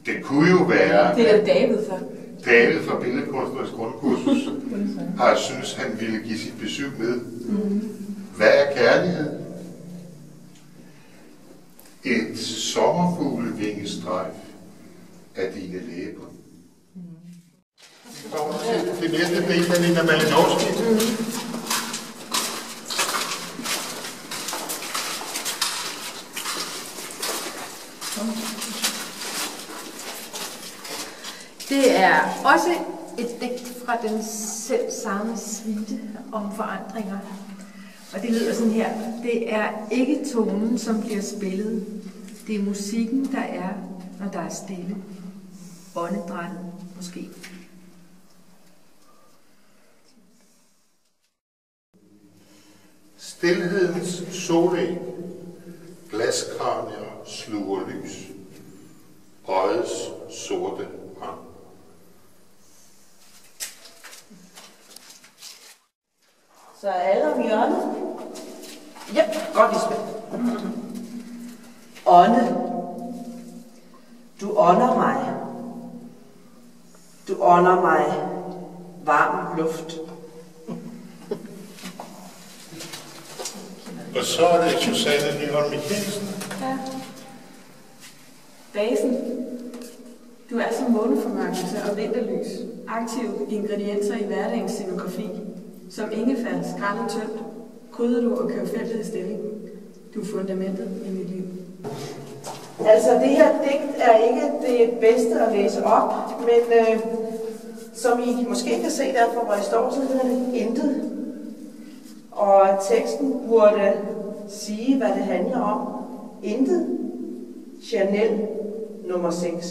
Det kunne jo være, det er David så. David fra Billedkunstnerisk Grundkursus har synes, han ville give sit besøg med. Hvad er kærlighed? Et sommerfuglevingestrejf af dine læber. Vi kommer til det næste del af Nina Malinowski. Det er også et digt fra den selv samme suite om forandringer. Og det lyder sådan her. Det er ikke tonen, som bliver spillet. Det er musikken, der er, når der er stille. Åndedrættet måske. Stilhedens solæg, glaskranier sluger lys, øjets sorte rand. Så er alle om hjørnet? Ja, godt Lisbeth. Ånde. Du ånder mig. Du ånder mig varm luft. Og så er det Susanne Nyholm Michelsen. Ja. Basen. Du er som måneformørkelse og vinterlys. Aktive ingredienser i hverdagens scenografi. Som ingefær, skrællet tyndt, krydder du og kører feltet i stilling. Du er fundamentet i mit liv. Altså, det her digt er ikke det bedste at læse op, men som I måske kan se derfor, hvor I står, så hedder det intet. Og teksten burde sige, hvad det handler om. Intet. Chanel nummer 6.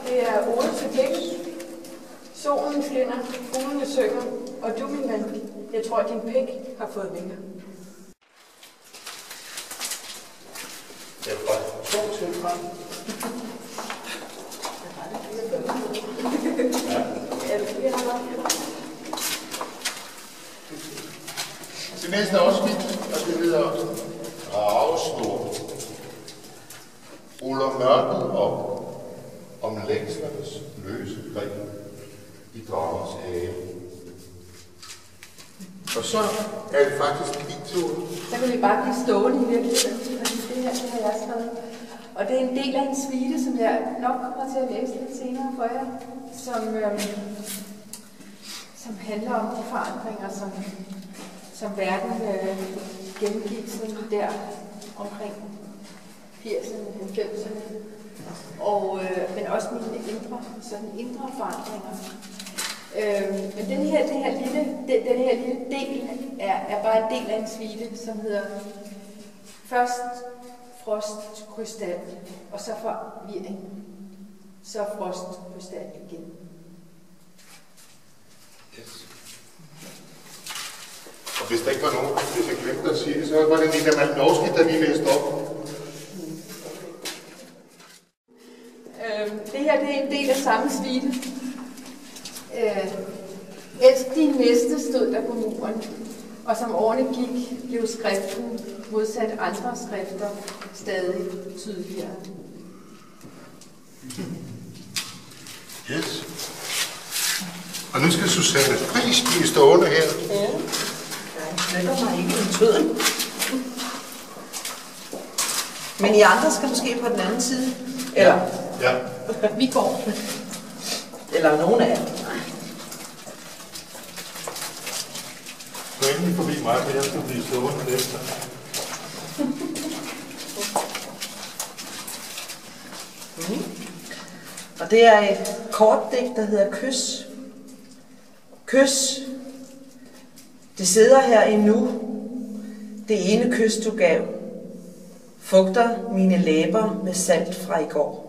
Det er ode til digt. Solen skinner, fuglene synger, og du, min ven, jeg tror, din pik har fået vinger. Jeg var 2 til frem. Det næste er også fint, og det hedder Dragesnor. Ruller mørket op om længslernes løse greb i dragens hage. Og så er det faktisk din tur. Så kan vi bare blive stående i virkeligheden, fordi det har jeg skrevet. Og det er en del af en suite, som jeg nok kommer til at læse lidt senere for jer, som handler om de forandringer, som verden gennemgik sådan der omkring 80'erne, 90'erne. Men også mine indre forandringer. Men den her lille del er bare en del af en suite, som hedder først frost, krystal, og så forvirring, så frost, krystal igen. Yes. Og hvis der ikke var nogen, hvis jeg glemte at sige det, så var det Nina Malinowski, der lige læste op. Det her det er en del af samme suite. Elsk din næste stod der på muren, og som årene gik, blev skriften modsat andre skrifter stadig tydeligere. Yes. Og nu skal Susanne Friis blive stående her. Ja. Jeg flytter mig ikke i tøden. Men I andre skal måske på den anden side. Eller? Ja. Vi går. Eller nogen af jer. Gå endelig forbi mig, for jeg skal blive stående efter. Og det er et kort digt, der hedder Kys. Kys. Det sidder her endnu. Det ene kys, du gav. Fugter mine læber med salt fra i går.